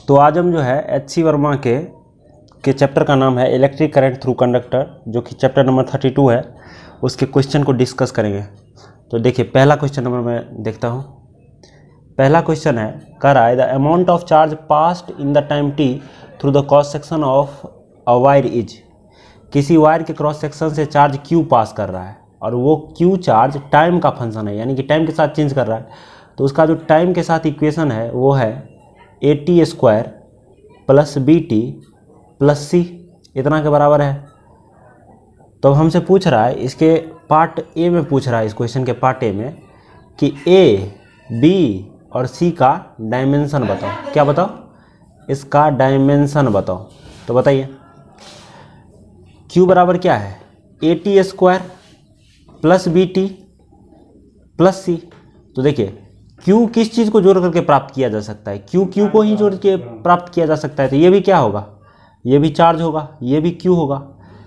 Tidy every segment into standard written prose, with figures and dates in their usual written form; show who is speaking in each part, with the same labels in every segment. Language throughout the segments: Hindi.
Speaker 1: तो आज हम जो है एच.सी. वर्मा के चैप्टर का नाम है इलेक्ट्रिक करंट थ्रू कंडक्टर, जो कि चैप्टर नंबर 32 है, उसके क्वेश्चन को डिस्कस करेंगे। तो देखिए पहला क्वेश्चन नंबर मैं देखता हूँ। पहला क्वेश्चन है, कह रहा है the amount of charge passed in the time T through the cross section of a wire is. किसी वायर के क्रॉस सेक्शन से चार्ज क्यू पास कर रहा है और वो क्यू चार्ज टाइम का फंक्शन है, यानी कि टाइम के साथ चेंज कर रहा है। तो उसका जो टाइम के साथ इक्वेशन है वो है AT² plus BT plus C इतना के बराबर है। तो हमसे पूछ रहा है, इसके पार्ट ए में पूछ रहा है, इस क्वेश्चन के पार्ट ए में कि A, B और C का डायमेंशन बताओ। क्या बताओ? इसका डायमेंशन बताओ। तो बताइए Q बराबर क्या है? AT² plus BT plus C। तो देखिए Q किस चीज़ को जोड़ करके प्राप्त किया जा सकता है? Q को ही जोड़ के प्राप्त किया जा सकता है। तो ये भी क्या होगा? ये भी चार्ज होगा, ये भी Q होगा।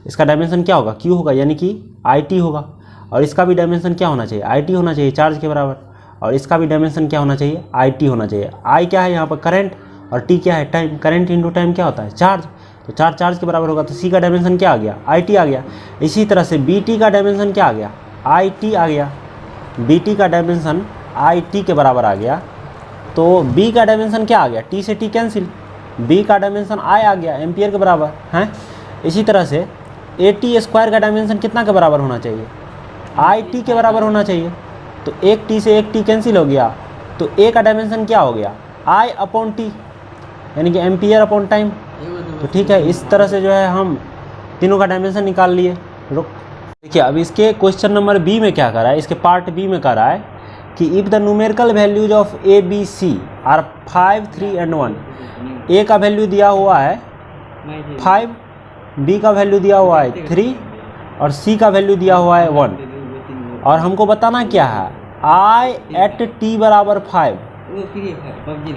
Speaker 1: इसका डायमेंशन क्या होगा? Q होगा, यानी कि IT होगा। और इसका भी डायमेंशन क्या होना चाहिए? IT होना चाहिए, चार्ज के बराबर। और इसका भी डायमेंशन क्या होना चाहिए? IT होना चाहिए। I क्या है यहाँ पर? करंट। और T क्या है? टाइम। करंट इंटू टाइम क्या होता है? चार्ज। तो चार्ज के बराबर होगा। तो C का डायमेंशन क्या आ गया? IT आ गया। इसी तरह से BT का डायमेंशन क्या आ गया? IT आ गया। BT का डायमेंशन IT के बराबर आ गया। तो B का डायमेंशन क्या आ गया? T से T कैंसिल। B का डायमेंशन I आ गया, एम्पियर के बराबर है। इसी तरह से AT² का डायमेंशन कितना के बराबर होना चाहिए? IT के बराबर होना चाहिए। तो एक T से एक T कैंसिल हो गया। तो A का डायमेंशन क्या हो गया? I/T, यानी कि एम्पियर अपॉन टाइम। तो ठीक है, इस तरह से जो है हम तीनों का डायमेंशन निकाल लिए। रुक देखिए, अब इसके क्वेश्चन नंबर B में क्या कर रहा है? इसके पार्ट B में कर रहा है कि if the numerical values of A, B, C are 5, 3 and 1। A का वैल्यू दिया हुआ है 5, B का वैल्यू दिया हुआ है 3 और C का वैल्यू दिया हुआ है 1। और हमको बताना क्या है? I at T बराबर 5,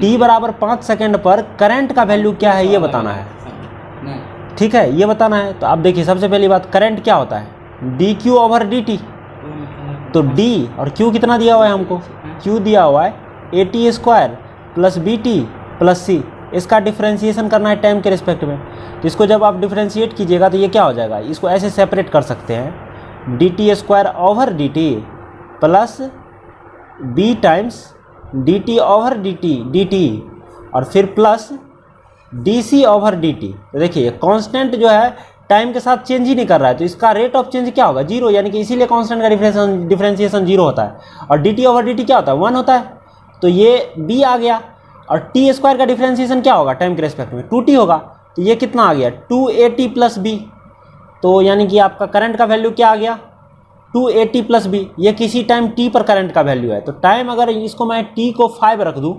Speaker 1: T बराबर 5 सेकेंड पर करंट का वैल्यू क्या है ये बताना है। ठीक है, ये बताना है। तो अब देखिए, सबसे पहली बात, करंट क्या होता है? dQ/dt। तो D और Q कितना दिया हुआ है हमको? Q दिया हुआ है AT² plus BT plus C। इसका डिफ्रेंशिएशन करना है टाइम के रिस्पेक्ट में। तो इसको जब आप डिफ्रेंशिएट कीजिएगा तो ये क्या हो जाएगा? इसको ऐसे सेपरेट कर सकते हैं, DT²/dt plus B times DT/dt और फिर प्लस DC/dt। तो देखिए कांस्टेंट जो है टाइम के साथ चेंज ही नहीं कर रहा है, तो इसका रेट ऑफ चेंज क्या होगा? 0, यानी कि इसीलिए कांस्टेंट का डिफरेंशिएशन 0 होता है। और DT/dt क्या होता है? 1 होता है। तो ये B आ गया। और T² का डिफरेंशिएशन क्या होगा टाइम के रेस्पेक्ट में? 2T होगा। तो ये कितना आ गया? 2AT plus B। तो यानी कि आपका करंट का वैल्यू क्या आ गया? 2AT plus B। ये किसी टाइम T पर करंट का वैल्यू है। तो टाइम अगर इसको मैं T को 5 रख दूँ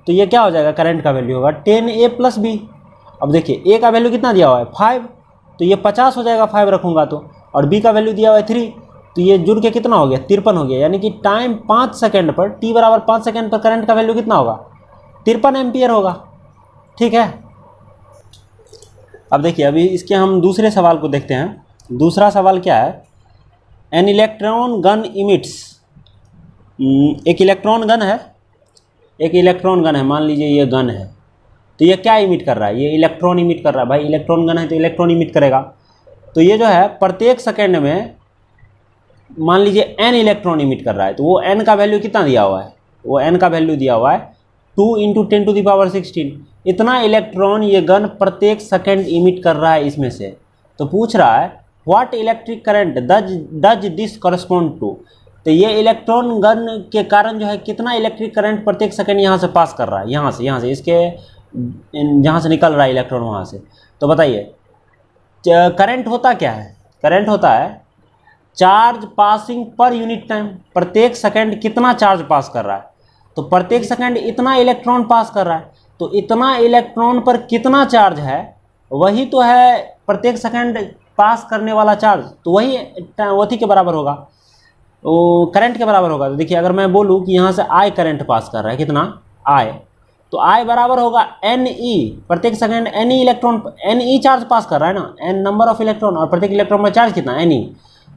Speaker 1: तो ये क्या हो जाएगा? करंट का वैल्यू होगा 10A प्लस B। अब देखिए A का वैल्यू कितना दिया हुआ है? 5, तो ये 50 हो जाएगा 5 रखूँगा तो। और B का वैल्यू दिया हुआ है 3, तो ये जुड़ के कितना हो गया? 53 हो गया। यानी कि टाइम 5 सेकेंड पर, T बराबर 5 सेकेंड पर करंट का वैल्यू कितना होगा? 53 एम्पियर होगा। ठीक है, अब देखिए, अभी इसके हम दूसरे सवाल को देखते हैं। दूसरा सवाल क्या है? An electron gun emits. एक इलेक्ट्रॉन गन है, एक इलेक्ट्रॉन गन है, मान लीजिए ये गन है। तो ये क्या इमिट कर रहा है? ये इलेक्ट्रॉन इमिट कर रहा है। भाई इलेक्ट्रॉन गन है तो इलेक्ट्रॉन इमिट करेगा। तो ये जो है प्रत्येक सेकेंड में मान लीजिए n इलेक्ट्रॉन इमिट कर रहा है। तो वो n का वैल्यू कितना दिया हुआ है? वो n का वैल्यू दिया हुआ है 2 × 10⁻16। इतना इलेक्ट्रॉन ये गन प्रत्येक सेकेंड इमिट कर रहा है इसमें से। तो पूछ रहा है what electric current does this correspond to. तो ये इलेक्ट्रॉन गन के कारण जो है कितना इलेक्ट्रिक करंट प्रत्येक सेकेंड यहाँ से पास कर रहा है? यहाँ से इसके जहाँ से निकल रहा है इलेक्ट्रॉन वहाँ से। तो बताइए करंट होता क्या है? करंट होता है charge passing per unit time. प्रत्येक सेकंड कितना चार्ज पास कर रहा है? तो प्रत्येक सेकंड इतना इलेक्ट्रॉन पास कर रहा है। तो इतना इलेक्ट्रॉन पर कितना चार्ज है, वही तो है प्रत्येक सेकंड पास करने वाला चार्ज। तो वही के बराबर होगा, वो करंट के बराबर होगा। तो देखिए, अगर मैं बोलूँ कि यहाँ से I करंट पास कर रहा है, कितना I, तो I बराबर होगा NE। प्रत्येक सेकंड NE चार्ज पास कर रहा है ना, N नंबर ऑफ इलेक्ट्रॉन, और प्रत्येक इलेक्ट्रॉन का चार्ज कितना? NE।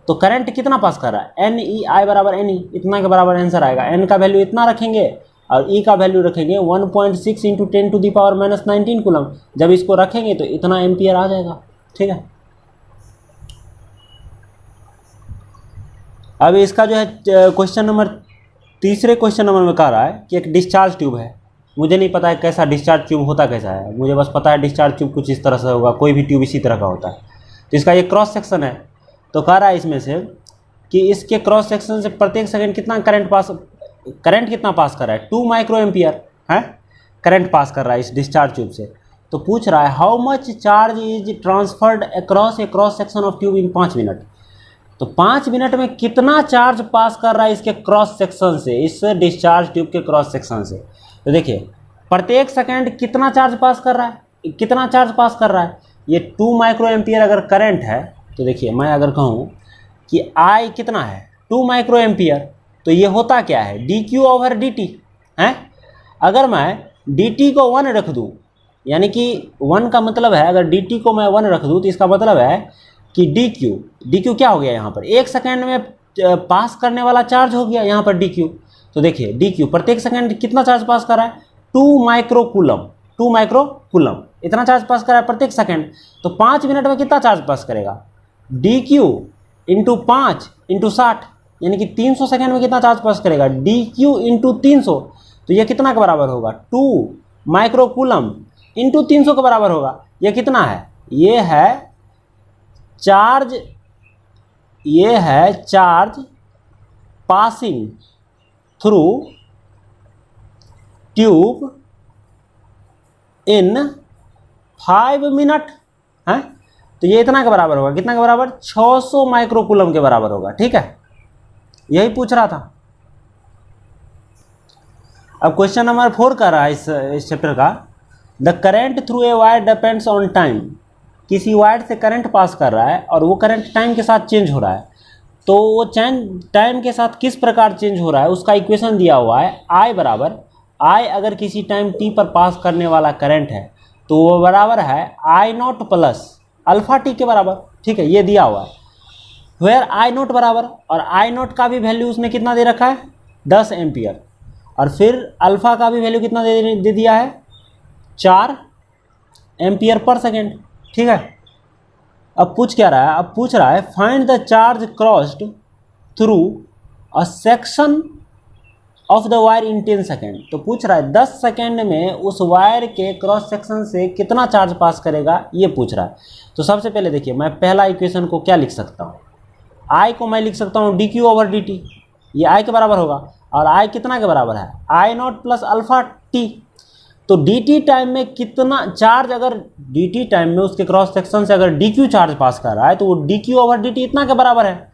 Speaker 1: तो करंट कितना पास कर रहा है? NE I बराबर NE, इतना के बराबर आंसर आएगा। N का वैल्यू इतना रखेंगे और ई का वैल्यू रखेंगे 1.6 इंटू 10⁻⁻19 कूलम। जब इसको रखेंगे तो इतना एम्पियर आ जाएगा। ठीक है, अब इसका जो है क्वेश्चन नंबर तीसरे क्वेश्चन नंबर में कह रहा है कि एक डिस्चार्ज ट्यूब है। मुझे नहीं पता है कैसा डिस्चार्ज ट्यूब होता कैसा है, मुझे बस पता है डिस्चार्ज ट्यूब कुछ इस तरह से होगा, कोई भी ट्यूब इसी तरह का होता है। तो इसका ये क्रॉस सेक्शन है, तो कह रहा है इसमें से कि इसके क्रॉस सेक्शन से प्रत्येक सेकंड कितना करंट कितना पास कर रहा है, 2 माइक्रो एम्पियर है करंट पास कर रहा है इस डिस्चार्ज ट्यूब से। तो पूछ रहा है how much charge is transferred across A cross section of tube in 5 minute. तो 5 मिनट में कितना चार्ज पास कर रहा है इसके क्रॉस सेक्शन से, इस डिस्चार्ज ट्यूब के क्रॉस सेक्शन से। तो देखिए प्रत्येक सेकंड कितना चार्ज पास कर रहा है, कितना चार्ज पास कर रहा है, ये 2 माइक्रो एम्पियर अगर करंट है तो देखिए मैं अगर कहूँ कि आई कितना है 2 माइक्रो एम्पियर, तो ये होता क्या है dq/dt है। अगर मैं dt को 1 रख दूँ, यानी कि 1 का मतलब है अगर dt को मैं 1 रख दूँ तो इसका मतलब है कि dq क्या हो गया यहाँ पर, एक सेकंड में पास करने वाला चार्ज हो गया यहाँ पर dq। तो देखिए dq प्रत्येक सेकंड कितना चार्ज पास कर रहा है 2 माइक्रो कूलम इतना चार्ज पास कर रहा है प्रत्येक सेकंड। तो 5 मिनट में कितना चार्ज पास करेगा dq इंटू 5 इंटू 60, यानी कि 300 सेकंड में कितना चार्ज पास करेगा dq इंटू 300। तो ये कितना के बराबर होगा 2 माइक्रो कूलम इंटू 300 के बराबर होगा। ये कितना है, ये है चार्ज पासिंग थ्रू ट्यूब इन 5 मिनट है। तो ये इतना के बराबर होगा, कितना के बराबर 600 माइक्रो कूलम के बराबर होगा। ठीक है, यही पूछ रहा था। अब क्वेश्चन नंबर 4 कर रहा है इस चैप्टर का, the current through a wire depends on time. किसी वायर से करंट पास कर रहा है और वो करंट टाइम के साथ चेंज हो रहा है, तो वो टाइम के साथ किस प्रकार चेंज हो रहा है उसका इक्वेशन दिया हुआ है। I अगर किसी टाइम t पर पास करने वाला करंट है तो वो बराबर है I0 प्लस अल्फा टी के बराबर। ठीक है, ये दिया हुआ है वेयर I0 बराबर, और I0 का भी वैल्यू उसने कितना दे रखा है 10 एम्पियर, और फिर अल्फा का भी वैल्यू कितना दे दिया है 4 एम्पियर पर सेकेंड। ठीक है, अब पूछ रहा है find the charge crossed through a section of the wire in 10 second. तो पूछ रहा है 10 सेकेंड में उस वायर के क्रॉस सेक्शन से कितना चार्ज पास करेगा, ये पूछ रहा है। तो सबसे पहले देखिए मैं पहला इक्वेशन को क्या लिख सकता हूँ, I को मैं लिख सकता हूँ dq/dt, ये I के बराबर होगा, और I कितना के बराबर है I0 प्लस अल्फा टी। तो dt टाइम में कितना चार्ज, अगर dt टाइम में उसके क्रॉस सेक्शन से अगर dq चार्ज पास कर रहा है तो वो dq/dt इतना के बराबर है।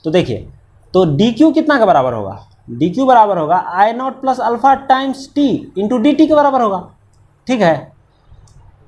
Speaker 1: तो देखिए तो dq कितना के बराबर होगा, dq बराबर होगा I0 plus alpha times t into dt के बराबर होगा। ठीक है,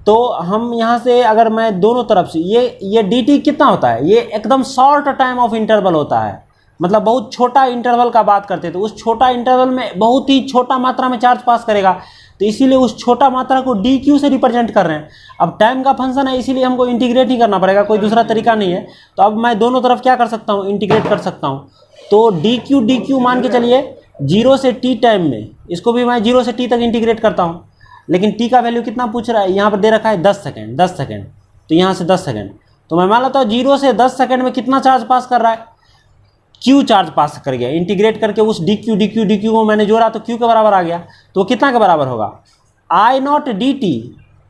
Speaker 1: तो हम यहाँ से अगर मैं दोनों तरफ से ये dt कितना होता है, ये एकदम शॉर्ट टाइम ऑफ इंटरवल होता है, मतलब बहुत छोटा इंटरवल का बात करते हैं, तो उस छोटा इंटरवल में बहुत ही छोटा मात्रा में चार्ज पास करेगा, तो इसीलिए उस छोटा मात्रा को dq से रिप्रेजेंट कर रहे हैं। अब टाइम का फंक्शन है इसीलिए हमको इंटीग्रेट ही करना पड़ेगा, कोई दूसरा तरीका नहीं है। तो अब मैं दोनों तरफ क्या कर सकता हूँ, इंटीग्रेट कर सकता हूँ। तो dq मान के चलिए 0 से t टाइम में, इसको भी मैं 0 से t तक इंटीग्रेट करता हूँ, लेकिन t का वैल्यू कितना पूछ रहा है, यहाँ पर दे रखा है 10 सेकेंड, तो यहाँ से 10 सेकेंड, तो मैं मान लेता हूँ 0 से 10 सेकेंड में कितना चार्ज पास कर रहा है, q चार्ज पास कर गया। इंटीग्रेट करके उस dq को मैंने जोड़ा तो q के बराबर आ गया, तो कितना के बराबर होगा I0 dt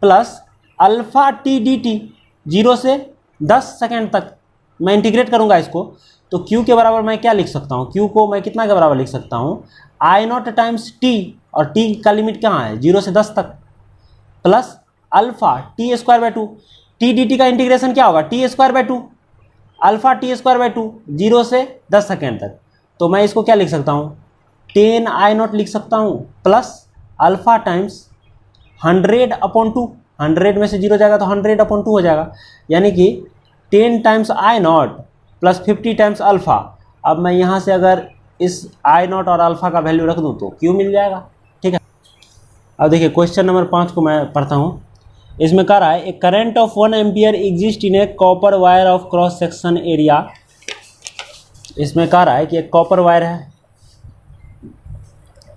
Speaker 1: plus alpha T dt। 0 से 10 सेकेंड तक मैं इंटीग्रेट करूँगा इसको, तो q के बराबर मैं क्या लिख सकता हूँ, q को मैं कितना के बराबर लिख सकता हूँ I0 टाइम्स t, और t का लिमिट कहाँ है 0 से 10 तक, plus alpha t²/2। t dt का इंटीग्रेशन क्या होगा t²/2, अल्फा t²/2 0 से 10 सेकेंड तक। तो मैं इसको क्या लिख सकता हूँ 10 I0 लिख सकता हूँ, प्लस अल्फा टाइम्स 100/2, 100 में से 0 जाएगा तो 100/2 हो जाएगा, यानी कि 10 times I0 plus 50 times alpha. अब मैं यहाँ से अगर इस I0 और अल्फा का वैल्यू रख दूँ तो Q मिल जाएगा। ठीक है, अब देखिए क्वेश्चन नंबर 5 को मैं पढ़ता हूँ। इसमें कह रहा है a current of 1 ampere exist in a copper wire of cross section area. इसमें कह रहा है कि एक कॉपर वायर है,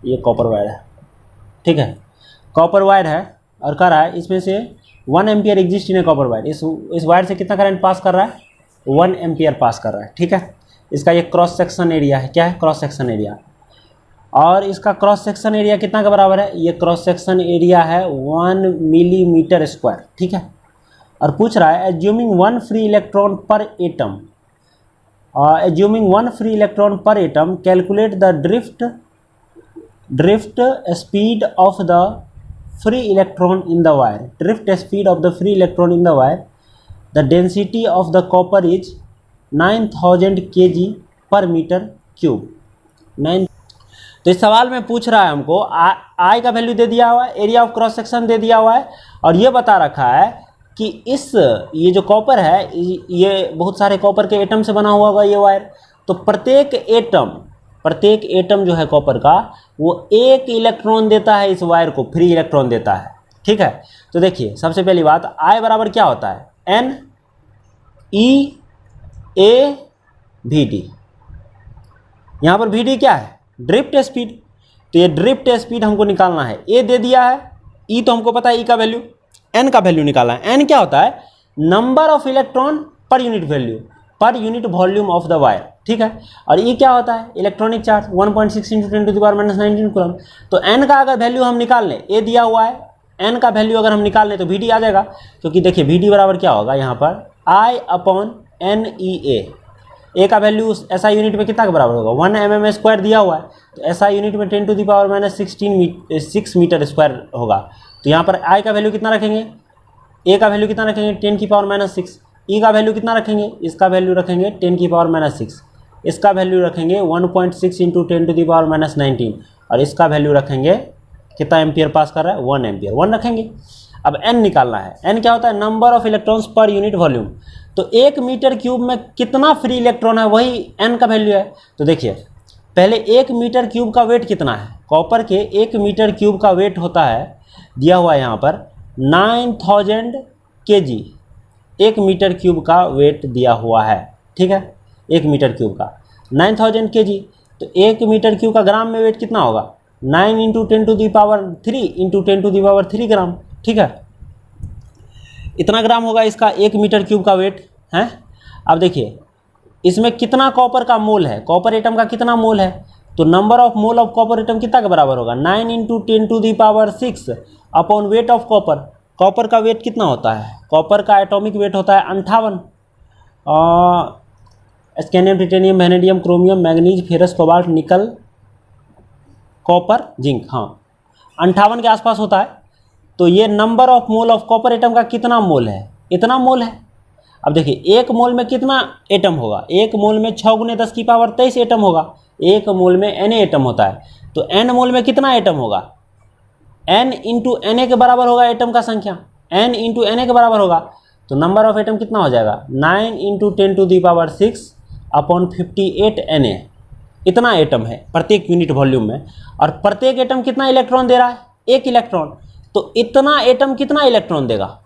Speaker 1: ये कॉपर वायर है, ठीक है। कॉपर वायर है और कह रहा है इसमें से 1 ampere exist in a copper wire. इस वायर से कितना करंट पास कर रहा है? 1 एम्पियर पास कर रहा है, ठीक है। इसका ये क्रॉस सेक्शन एरिया है, क्या है? Cross section area. और इसका क्रॉस सेक्शन एरिया कितना के बराबर है? ये क्रॉस सेक्शन एरिया है 1 मिलीमीटर स्क्वायर, ठीक है। और पूछ रहा है एज्यूमिंग 1 फ्री इलेक्ट्रॉन पर एटम, एज्यूमिंग 1 फ्री इलेक्ट्रॉन पर atom, calculate the drift speed of the free electron in the wire. Drift speed of the free electron in the wire, the density of the copper is 9000 kg पर मीटर क्यूब। 9। तो इस सवाल में पूछ रहा है हमको आई का वैल्यू दे दिया हुआ है, एरिया ऑफ क्रॉस सेक्शन दे दिया हुआ है, और ये बता रखा है कि ये जो कॉपर है ये बहुत सारे कॉपर के एटम से बना हुआ होगा ये वायर। तो प्रत्येक एटम जो है कॉपर का वो 1 इलेक्ट्रॉन देता है, इस वायर को फ्री इलेक्ट्रॉन देता है, ठीक है। तो देखिए सबसे पहली बात, आई बराबर क्या होता है? N E A V D. यहाँ पर वी डी क्या है? Drift speed. तो ये ड्रिफ्ट स्पीड हमको निकालना है। ए दे दिया है, ई तो हमको पता है ई का वैल्यू, एन का वैल्यू निकालना है। एन क्या होता है? Number of electron per unit value, पर unit volume of the wire, ठीक है। और ई क्या होता है? Electronic charge 1.6 × 10⁻⁻19 coulomb. तो एन का अगर वैल्यू हम निकाल लें, ए दिया हुआ है, एन का वैल्यू अगर हम निकाल लें तो वी डी आ जाएगा। क्योंकि देखिए वी डी बराबर क्या होगा यहाँ पर? आई अपॉन एन ई ए का वैल्यू एसआई यूनिट में कितना के बराबर होगा? 1 mm² दिया हुआ है, तो एसआई यूनिट में 10⁻⁻16 मीटर स्क्वायर होगा। तो यहाँ पर आई का वैल्यू कितना रखेंगे? ए का वैल्यू कितना रखेंगे? 10⁻⁻6। ई का वैल्यू कितना रखेंगे? इसका वैल्यू रखेंगे 10⁻⁻6। इसका वैल्यू रखेंगे 1.6 × 10⁻⁻19। और इसका वैल्यू रखेंगे कितना एम्पियर पास कर रहा है? 1 एम्पियर, 1 रखेंगे। अब एन निकालना है। एन क्या होता है? Number of electrons per unit volume. तो 1 मीटर क्यूब में कितना फ्री इलेक्ट्रॉन है वही एन का वैल्यू है। तो देखिए पहले 1 मीटर क्यूब का वेट कितना है? कॉपर के 1 मीटर क्यूब का वेट होता है, दिया हुआ है यहाँ पर 9000 kg। 1 मीटर क्यूब का वेट दिया हुआ है, ठीक है। 1 मीटर क्यूब का 9000 kg। तो 1 मीटर क्यूब का ग्राम में वेट कितना होगा? 9 × 10⁻³ ग्राम, ठीक है। इतना ग्राम होगा इसका 1 मीटर क्यूब का वेट है। अब देखिए इसमें कितना कॉपर का मोल है? कॉपर एटम का कितना मोल है? तो number of mole of copper atom कितना के बराबर होगा? 9 × 10⁻6 upon weight of copper. Copper का वेट कितना होता है? कॉपर का एटॉमिक वेट होता है 58। Scandium, titanium, vanadium, chromium, manganese, ferrous, cobalt, निकल, कॉपर, जिंक, हाँ 58 के आसपास होता है। तो ये number of mole of copper atom का कितना मोल है? इतना मोल है। अब देखिए 1 मोल में कितना एटम होगा? 1 मोल में 6 × 10⁻23 एटम होगा। 1 मोल में Na एटम होता है। तो n मोल में कितना एटम होगा? n × Na के बराबर होगा एटम का संख्या, n × Na के बराबर होगा। तो नंबर ऑफ एटम कितना हो जाएगा? 9 × 10⁻6 अपॉन 58 Na। इतना एटम है प्रत्येक यूनिट वॉल्यूम में। और प्रत्येक एटम कितना इलेक्ट्रॉन दे रहा है? 1 इलेक्ट्रॉन। तो इतना एटम कितना इलेक्ट्रॉन देगा?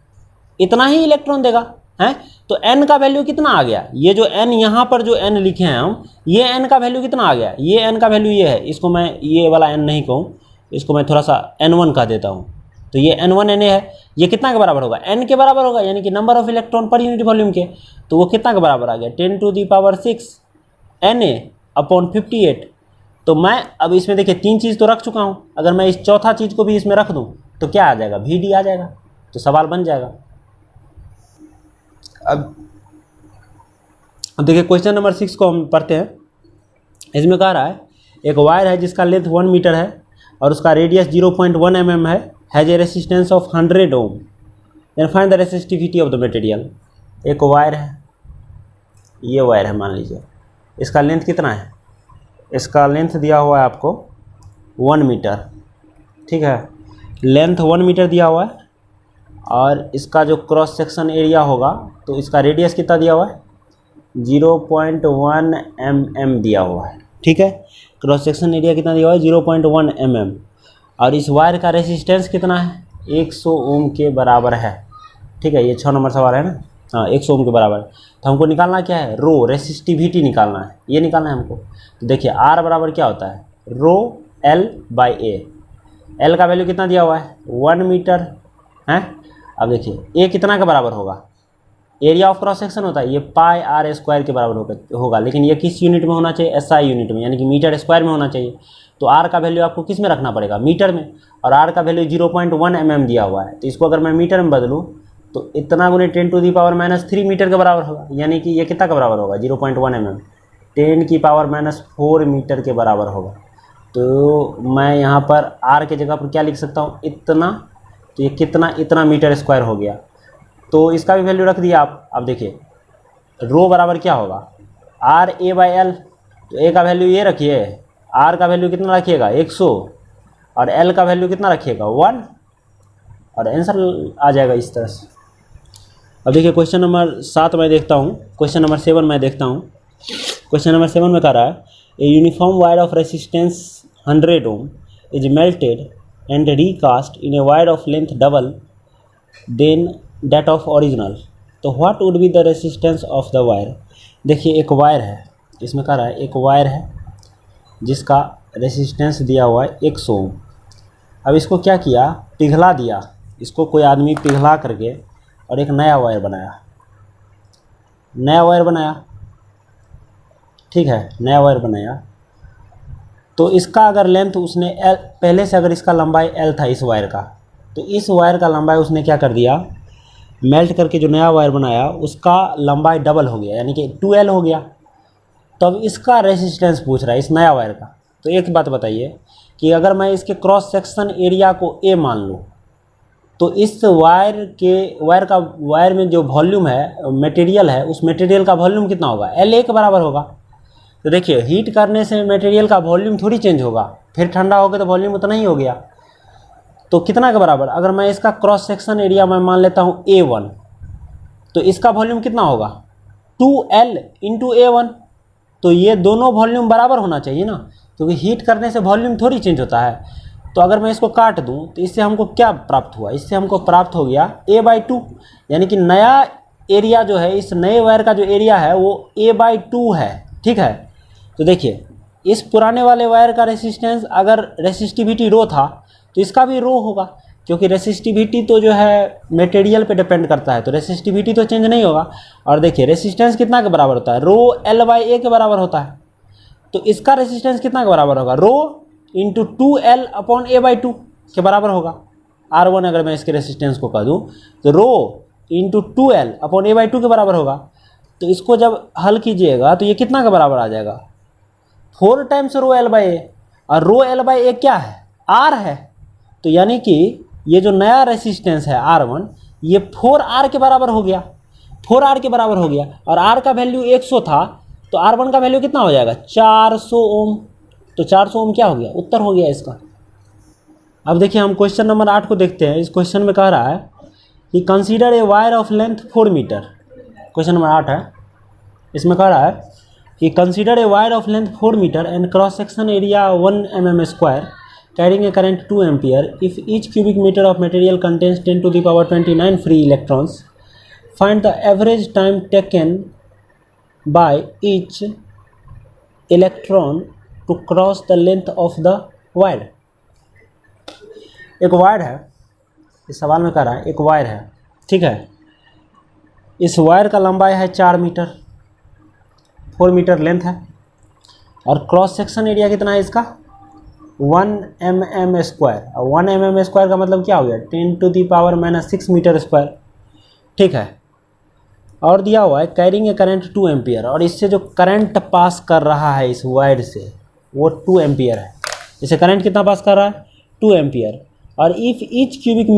Speaker 1: इतना ही इलेक्ट्रॉन देगा, है। तो n का वैल्यू कितना आ गया? ये जो n यहाँ पर जो n लिखे हैं हम, ये n का वैल्यू कितना आ गया? ये n का वैल्यू ये है। इसको मैं ये वाला n नहीं कहूँ, इसको मैं थोड़ा सा n1 कह देता हूँ। तो ये n1 Na है। ये कितना के बराबर होगा? n के बराबर होगा, यानी कि नंबर ऑफ इलेक्ट्रॉन पर यूनिट वॉल्यूम के। तो वो कितना के बराबर आ गया? 10⁻6 Na अपॉन 58। तो मैं अब इसमें देखिए 3 चीज़ तो रख चुका हूँ। अगर मैं इस चौथा चीज़ को भी इसमें रख दूँ तो क्या आ जाएगा? Vd आ जाएगा। तो सवाल बन जाएगा। अब देखिए क्वेश्चन नंबर 6 को हम पढ़ते हैं। इसमें कह रहा है एक वायर है जिसका लेंथ 1 मीटर है और उसका रेडियस 0.1 mm है, has a resistance of 100 ohm. Then find the resistivity of the material. एक वायर है, ये वायर है मान लीजिए, इसका लेंथ कितना है? इसका लेंथ दिया हुआ है आपको 1 मीटर, ठीक है। लेंथ 1 मीटर दिया हुआ है और इसका जो क्रॉस सेक्शन एरिया होगा तो इसका रेडियस कितना दिया हुआ है? 0.1 mm दिया हुआ है, ठीक है। क्रॉस सेक्शन एरिया कितना दिया हुआ है? 0.1 mm। और इस वायर का रेसिस्टेंस कितना है? 100 ओम के बराबर है, ठीक है। ये 6 नंबर सवाल है ना, हाँ 100 ओम के बराबर। तो हमको निकालना क्या है? रो रेसिस्टिविटी निकालना है, ये निकालना है हमको। तो देखिए R बराबर क्या होता है? रो L/A। एल का वैल्यू कितना दिया हुआ है 1 मीटर है। अब देखिए ए कितना के बराबर होगा, एरिया ऑफ क्रॉस सेक्शन होता है ये पाई आर स्क्वायर के बराबर होगा, लेकिन ये किस यूनिट में होना चाहिए, एसआई यूनिट में, यानी कि मीटर स्क्वायर में होना चाहिए। तो आर का वैल्यू आपको किस में रखना पड़ेगा, मीटर में, और आर का वैल्यू 0.1 mm दिया हुआ है। तो इसको अगर मैं मीटर में बदलूँ तो इतना गुने 10⁻³ मीटर के बराबर होगा, यानी कि ये कितना के बराबर होगा 0.1 mm, 10⁻⁴ मीटर के बराबर होगा। तो मैं यहाँ पर आर के जगह पर क्या लिख सकता हूँ, इतना, तो ये कितना, इतना मीटर स्क्वायर हो गया। तो इसका भी वैल्यू रख दिया आप। अब देखिए रो बराबर क्या होगा RA/L, तो ए का वैल्यू ये रखिए, आर का वैल्यू कितना रखिएगा 100, और एल का वैल्यू कितना रखिएगा 1, और आंसर आ जाएगा इस तरह से। अब देखिए क्वेश्चन नंबर 7 मैं देखता हूँ, क्वेश्चन नंबर 7 मैं देखता हूँ। क्वेश्चन नंबर 7 में कह रहा है a uniform wire of resistance 100 ohm is melted and recast in a wire of length double than that of original, तो what would be the resistance of the wire. देखिए एक वायर है, इसमें कह रहा है एक वायर है जिसका रेसिस्टेंस दिया हुआ है 100 ओम। अब इसको क्या किया, पिघला दिया, इसको कोई आदमी पिघला करके और एक नया वायर बनाया, ठीक है, नया वायर बनाया। तो इसका अगर लेंथ उसने एल, पहले से अगर इसका लंबाई एल था इस वायर का, तो इस वायर का लंबाई उसने क्या कर दिया, मेल्ट करके जो नया वायर बनाया उसका लंबाई डबल हो गया, यानी कि 2L हो गया। तो अब इसका रेसिस्टेंस पूछ रहा है इस नया वायर का। तो एक बात बताइए कि अगर मैं इसके क्रॉस सेक्शन एरिया को A मान लूँ, तो इस वायर में जो वॉल्यूम है, मटेरियल है, उस मटेरियल का वॉल्यूम कितना होगा, LA के बराबर होगा। तो देखिए हीट करने से मटेरियल का वॉल्यूम थोड़ी चेंज होगा, फिर ठंडा हो गया तो वॉल्यूम उतना ही हो गया। तो कितना के बराबर, अगर मैं इसका क्रॉस सेक्शन एरिया मैं मान लेता हूँ A1, तो इसका वॉल्यूम कितना होगा 2L × A1। तो ये दोनों वॉल्यूम बराबर होना चाहिए ना, क्योंकि हीट करने से वॉल्यूम थोड़ी चेंज होता है। तो अगर मैं इसको काट दूं तो इससे हमको क्या प्राप्त हुआ, इससे हमको प्राप्त हो गया A/2, यानी कि नया एरिया जो है, इस नए वायर का जो एरिया है वो A/2 है, ठीक है। तो देखिए इस पुराने वाले वायर का रेसिस्टेंस, अगर रेसिस्टिविटी रो था तो इसका भी रो होगा, क्योंकि रेसिस्टिविटी तो जो है मटेरियल पे डिपेंड करता है, तो रेसिस्टिविटी तो चेंज नहीं होगा। और देखिए रेसिस्टेंस कितना के बराबर होता है, रो L/A के बराबर होता है। तो इसका रेसिस्टेंस कितना के बराबर होगा, रो × 2L/A/2 के बराबर होगा। R1 अगर मैं इसके रेसिस्टेंस को कह दूँ तो रो × 2L/A/2 के बराबर होगा। तो इसको जब हल कीजिएगा तो ये कितना के बराबर आ जाएगा, 4 टाइम्स रो L/A, और रो L/A क्या है, R है। तो यानी कि ये जो नया रेसिस्टेंस है R1, ये 4R के बराबर हो गया, 4R के बराबर हो गया। और R का वैल्यू 100 था, तो R1 का वैल्यू कितना हो जाएगा 400 ओम। तो 400 ओम क्या हो गया, उत्तर हो गया इसका। अब देखिए हम क्वेश्चन नंबर 8 को देखते हैं। इस क्वेश्चन में कह रहा है कि consider a wire of length 4 metre, question number 8 है। इसमें कह रहा है कि consider a wire of length 4 metre and cross section area 1 mm² carrying a current 2 ampere if each cubic meter of material contains 10⁻29 free electrons. Find the average time taken by each electron to cross the length of the wire. एक वायर है, इस सवाल में कह रहा है एक वायर है, ठीक है। इस वायर का लंबाई है 4 मीटर, 4 मीटर लेंथ है, और क्रॉस सेक्शन एरिया कितना है इसका 1 mm²। और 1 mm² का मतलब क्या हो गया 10⁻⁻6 मीटर स्क्वायर, ठीक है। और दिया हुआ है कैरिंग ए करंट 2 एम्पियर, और इससे जो करंट पास कर रहा है इस वायर से वो 2 एम्पियर है। इसे करंट कितना पास कर रहा है 2 एम्पियर। और if each cubic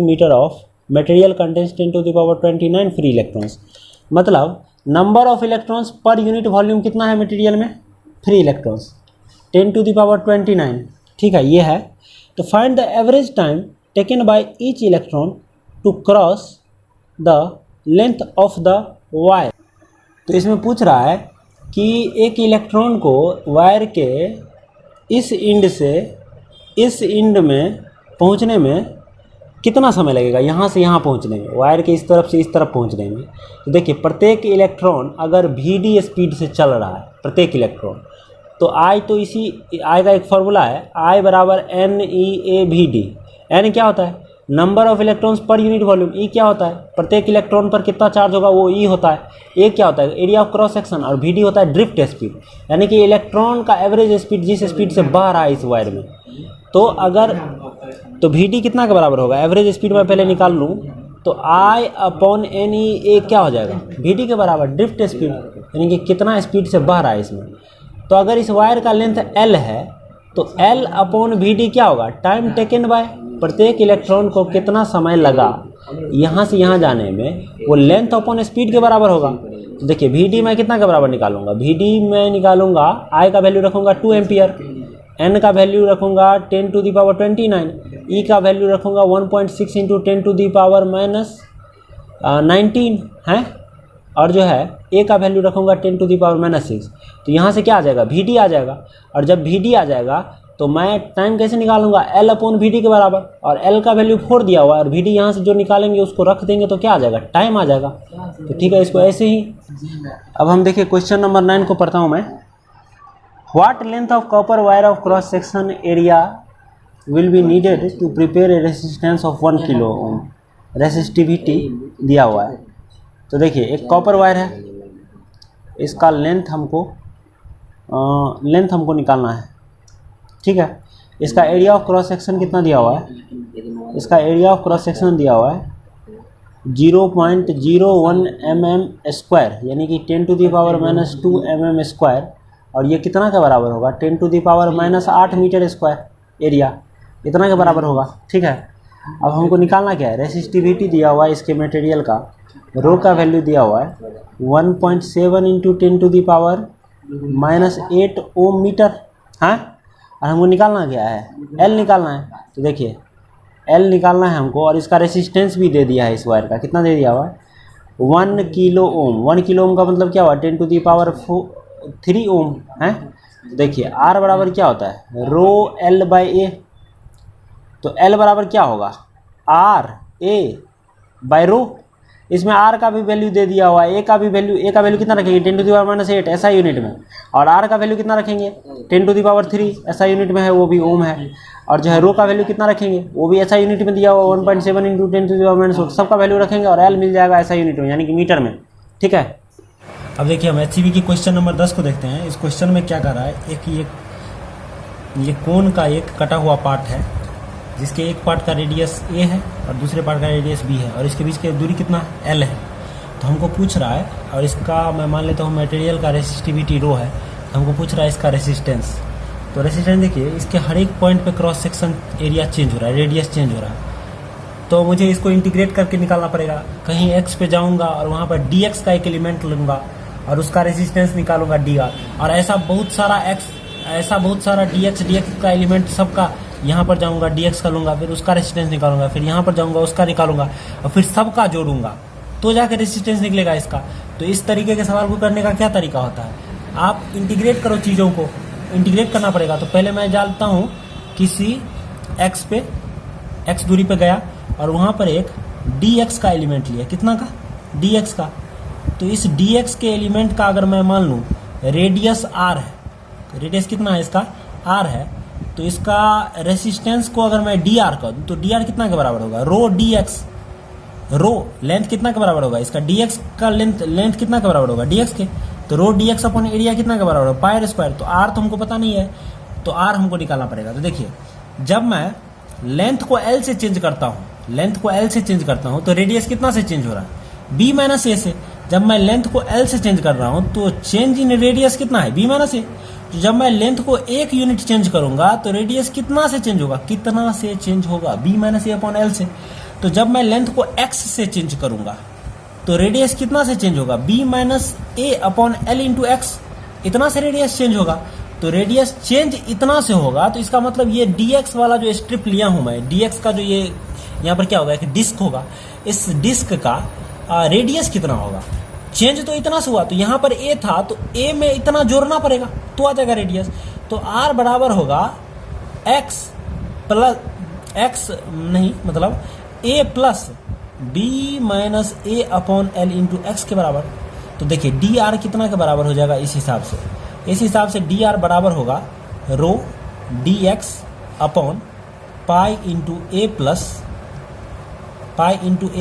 Speaker 1: metre of material contains 10⁻29 free electrons, मतलब number of electrons per unit volume कितना है मटेरियल में, फ्री इलेक्ट्रॉन्स 10⁻29, ठीक है, ये है। तो find the average time taken by each electron to cross the length of the wire. तो इसमें पूछ रहा है कि एक इलेक्ट्रॉन को वायर के इस एंड से इस एंड में पहुंचने में कितना समय लगेगा, यहाँ से यहाँ पहुँचने में, वायर के इस तरफ से इस तरफ पहुँचने में। तो देखिए प्रत्येक इलेक्ट्रॉन अगर VD स्पीड से चल रहा है, प्रत्येक इलेक्ट्रॉन, तो आई तो इसी आई का एक फॉर्मूला है, आई बराबर NeAVD। एन क्या होता है? Number of electrons per unit volume. E क्या होता है? प्रत्येक इलेक्ट्रॉन पर कितना चार्ज होगा, वो ई होता है। ए क्या होता है? Area of cross section. और वीडी होता है ड्रिफ्ट स्पीड, यानी कि इलेक्ट्रॉन का एवरेज स्पीड जिस स्पीड से बह रहा है इस वायर में। तो अगर तो वीडी कितना के बराबर होगा? एवरेज स्पीड में पहले निकाल लूँ तो आई अपॉन NeA क्या हो जाएगा? वीडी के बराबर ड्रिफ्ट स्पीड, यानी कि कितना स्पीड से बह रहा है इसमें। तो अगर इस वायर का लेंथ L है तो L अपॉन VD क्या होगा? टाइम टेकन बाय, प्रत्येक इलेक्ट्रॉन को कितना समय लगा यहाँ से यहाँ जाने में, वो लेंथ अपॉन स्पीड के बराबर होगा। तो देखिए VD मैं कितना के बराबर निकालूंगा? VD मैं निकालूंगा, I का वैल्यू रखूंगा 2 एम्पियर, N का वैल्यू रखूंगा 10 टू दी पावर 29, E का वैल्यू रखूंगा 1.6 into 10 to the power minus 19 है, और जो है A का वैल्यू रखूंगा 10 टू दी पावर माइनस 6। तो यहाँ से क्या आ जाएगा? VD आ जाएगा। और जब VD आ जाएगा तो मैं टाइम कैसे निकालूंगा? L अपॉन VD के बराबर, और L का वैल्यू 4 दिया हुआ है, और VD यहाँ से जो निकालेंगे उसको रख देंगे तो क्या आ जाएगा? टाइम आ जाएगा। तो ठीक है, इसको ऐसे ही। अब हम देखिए क्वेश्चन नंबर 9 को पढ़ता हूँ मैं। What length of copper wire of cross section area will be needed to prepare a resistance of 1 kilo ohm? Resistivity दिया हुआ है। तो देखिए एक कॉपर वायर है, इसका लेंथ हमको निकालना है, ठीक है। इसका एरिया ऑफ क्रॉस सेक्शन कितना दिया हुआ है? इसका एरिया ऑफ क्रॉस सेक्शन दिया हुआ है 0.01 mm स्क्वायर, यानी कि 10 to the power minus 2 mm square. और ये कितना के बराबर होगा? 10 to the power minus 8 metre square area, इतना के बराबर होगा, ठीक है। अब हमको निकालना क्या है? रेसिस्टिविटी दिया हुआ है इसके मटेरियल का, रो का वैल्यू दिया हुआ है 1.7 into 10 to the power minus 8 ohm metre, हाँ। और हमको निकालना क्या है? L निकालना है। तो देखिए L निकालना है हमको, और इसका रेसिस्टेंस भी दे दिया है इस वायर का, कितना दे दिया हुआ है? 1 किलो ओम। 1 किलो ओम का मतलब क्या हुआ? 10 टू दी पावर 3 ओम है। तो देखिए R बराबर क्या होता है? रो L बाई ए। तो L बराबर क्या होगा? R A by rho. इसमें R का भी वैल्यू दे दिया हुआ है, A का वैल्यू कितना रखेंगे? 10 टू दी पावर माइनस 8 ऐसा यूनिट में, और R का वैल्यू कितना रखेंगे? 10 टू दी पावर 3 ऐसा यूनिट में है, वो भी ओम है। और जो है रो का वैल्यू कितना रखेंगे? वो भी ऐसा यूनिट में दिया हुआ 1.7 into 10 to the power minus 8, सबका वैल्यू रखेंगे, और L मिल जाएगा ऐसा यूनिट में, यानी कि मीटर में, ठीक है। अब देखिए हम HCV की क्वेश्चन नंबर 10 को देखते हैं। इस क्वेश्चन में क्या कर रहा है? ये कोन का एक कटा हुआ पार्ट है, जिसके एक पार्ट का रेडियस A है और दूसरे पार्ट का रेडियस B है, और इसके बीच की दूरी कितना? L है। तो हमको पूछ रहा है, और इसका मैं मान लेता हूँ मटेरियल का रेसिस्टिविटी रो है, तो हमको पूछ रहा है इसका रेसिस्टेंस। तो रेसिस्टेंस देखिए, इसके हर एक पॉइंट पे क्रॉस सेक्शन एरिया चेंज हो रहा है, रेडियस चेंज हो रहा है। तो मुझे इसको इंटीग्रेट करके निकालना पड़ेगा। कहीं x पे जाऊँगा और वहाँ पर dx का एक एलिमेंट लूँगा और उसका रेसिस्टेंस निकालूंगा dr, और ऐसा बहुत सारा dx का एलिमेंट सबका यहाँ पर जाऊंगा, dx का लूँगा, फिर उसका रेसिस्टेंस निकालूंगा, फिर यहाँ पर जाऊंगा उसका निकालूंगा, और फिर सबका जोड़ूंगा, तो जाकर रेसिस्टेंस निकलेगा इसका। तो इस तरीके के सवाल को करने का क्या तरीका होता है? आप इंटीग्रेट करो, चीज़ों को इंटीग्रेट करना पड़ेगा। तो पहले मैं डालता हूँ किसी x दूरी पे गया, और वहाँ पर एक dx का एलिमेंट लिया, कितना का? dx का। तो इस dx के एलिमेंट का अगर मैं मान लूँ रेडियस r है, रेडियस कितना है इसका? r है। तो इसका रेसिस्टेंस को अगर मैं dr कर दूँ तो dr कितना के बराबर होगा? रो dx। रो लेंथ कितना के बराबर होगा? इसका dx का लेंथ कितना के बराबर होगा? dx के। तो रो dx अपॉन एरिया कितना के बराबर होगा? Pi square. तो r तो हमको पता नहीं है, तो r हमको निकालना पड़ेगा। तो देखिए, जब मैं लेंथ को L से चेंज करता हूँ, तो रेडियस कितना से चेंज हो रहा है? b माइनस a से। जब मैं लेंथ को L से चेंज कर रहा हूँ तो चेंज इन रेडियस कितना है? b minus a। तो जब मैं लेंथ को 1 यूनिट चेंज करूंगा तो रेडियस कितना से चेंज होगा? b minus a upon L से। तो जब मैं लेंथ को x से चेंज करूंगा तो रेडियस कितना से चेंज होगा? b minus a upon L into x, इतना से रेडियस चेंज होगा। तो रेडियस चेंज इतना से होगा, तो इसका मतलब ये dx वाला जो स्ट्रिप लिया हूं मैं, dx का जो ये यहाँ पर क्या होगा? एक डिस्क होगा, इस डिस्क का रेडियस कितना होगा? चेंज तो इतना से हुआ, तो यहाँ पर a था तो a में इतना जोड़ना पड़ेगा तो आ जाएगा रेडियस। तो r बराबर होगा x मतलब a plus b minus a upon L into x के बराबर। तो देखिए dr कितना के बराबर हो जाएगा इस हिसाब से?
Speaker 2: इस हिसाब से डी आर बराबर होगा rho D X upon pi into A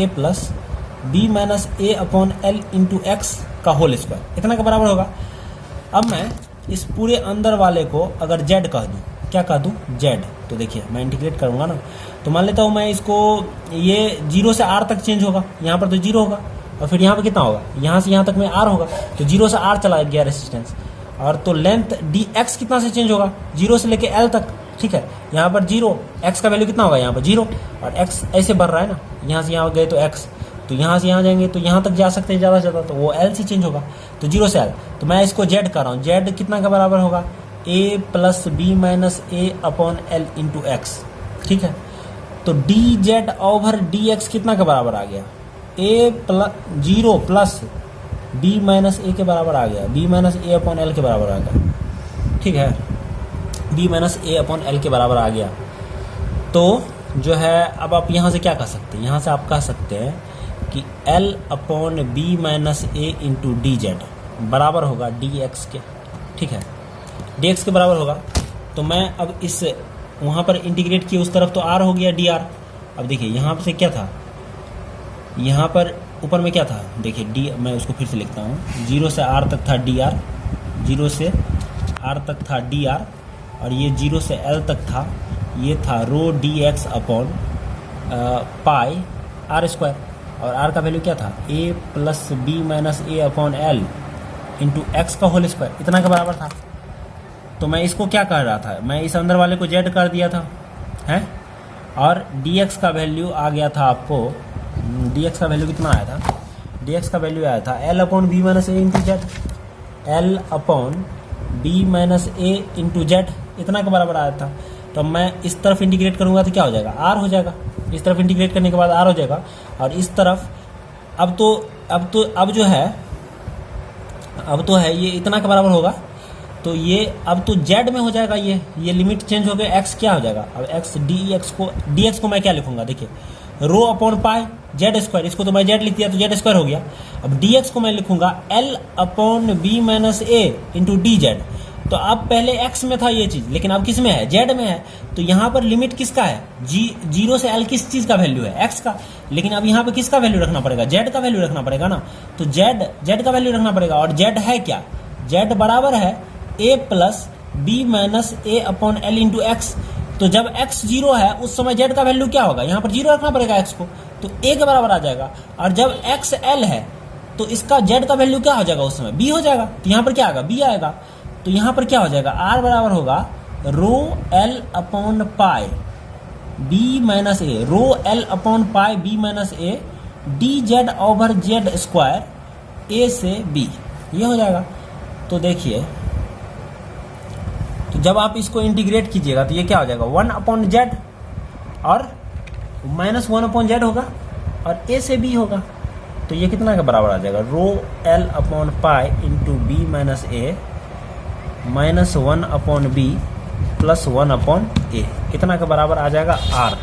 Speaker 2: plus B minus A upon L into X का होल स्क्वायर, इतना का बराबर होगा। अब मैं इस पूरे अंदर वाले को अगर जेड कह दूँ, क्या कह दूँ, जेड, तो देखिए मैं इंटीग्रेट करूँगा ना, तो मान लेता हूँ मैं इसको, ये 0 से r तक चेंज होगा, यहाँ पर तो 0 होगा, और फिर यहाँ पर कितना होगा, यहाँ से यहाँ तक में r होगा, तो 0 से r चला गया रेसिस्टेंस, और तो लेंथ डी एक्स कितना से चेंज होगा, 0 से लेके l तक, ठीक है। यहाँ पर 0, x का वैल्यू कितना होगा, यहाँ पर 0, और x ऐसे बढ़ रहा है ना, यहाँ से यहाँ गए तो x, तो यहाँ से यहाँ जाएंगे तो यहाँ तक जा सकते हैं ज़्यादा से ज़्यादा, तो वो l से चेंज होगा, तो 0 से l, तो मैं इसको z कर रहा हूँ, z कितना का बराबर होगा, a plus B minus A upon L into X, ठीक है। तो D Z over D X कितना का बराबर आ गया, a plus 0 plus B minus A के बराबर आ गया, B minus A upon L के बराबर आ गया, ठीक है, B minus A upon L के बराबर आ गया। तो जो है अब आप यहाँ से क्या कह सकते हैं, यहाँ से आप कह सकते हैं कि L upon B minus A into D Z बराबर होगा डी एक्स के, ठीक है, डी एक्स के बराबर होगा। तो मैं अब इस वहाँ पर इंटीग्रेट किया, उस तरफ तो R हो गया डी आर। अब देखिए यहाँ से क्या था, यहाँ पर ऊपर में क्या था, देखिए डी, मैं उसको फिर से लिखता हूँ, 0 से R तक था डी आर, 0 से R तक था डी आर, और ये 0 से L तक था, ये था rho D X upon pi R square, और r का वैल्यू क्या था, a plus B minus A upon L into X का होल स्क्वायर, इतना के बराबर था। तो मैं इसको क्या कर रहा था, मैं इस अंदर वाले को z कर दिया था, हैं, और dx का वैल्यू आ गया था आपको, dx का वैल्यू कितना आया था, dx का वैल्यू आया था l upon B minus A into Z, l upon B minus A into Z, इतना के बराबर आया था। तो मैं इस तरफ इंटीग्रेट करूँगा तो क्या हो जाएगा, r हो जाएगा, इस तरफ इंटीग्रेट करने के बाद r हो जाएगा, और इस तरफ अब तो है ये इतना के बराबर होगा, तो ये अब तो z में हो जाएगा, ये लिमिट चेंज हो गया, x क्या हो जाएगा, अब x dx को मैं क्या लिखूंगा, देखिए rho upon pi Z square, इसको तो मैं z लिख दिया तो जेड स्क्वायर हो गया। अब dx को मैं लिखूंगा l upon B minus A into D Z. तो अब पहले x में था ये चीज, लेकिन अब किस में है, z में है, तो यहाँ पर लिमिट किसका है, 0 से l किस चीज का वैल्यू है, x का, लेकिन अब यहाँ पे किसका वैल्यू रखना पड़ेगा, z का वैल्यू रखना पड़ेगा ना, तो z का वैल्यू रखना पड़ेगा, और z है क्या, z बराबर है a plus B minus A upon L into X. तो जब x 0 है उस समय z का वैल्यू क्या होगा, यहाँ पर 0 रखना पड़ेगा x को, तो a के बराबर आ जाएगा, और जब x l है तो इसका z का वैल्यू क्या हो जाएगा, उस समय b हो जाएगा, तो यहाँ पर क्या आएगा, b आएगा, तो यहाँ पर क्या हो जाएगा, r बराबर होगा rho l upon pi b minus A, rho l upon pi b minus A D Z over Z square a से b, ये हो जाएगा। तो देखिए, तो जब आप इसको इंटीग्रेट कीजिएगा तो ये क्या हो जाएगा, 1 अपॉन जेड और माइनस 1 अपॉन जेड होगा, और a से b होगा, तो ये कितना का बराबर आ जाएगा, rho l upon pi into B minus A minus 1 upon B plus 1 upon A, कितना का बराबर आ जाएगा, r।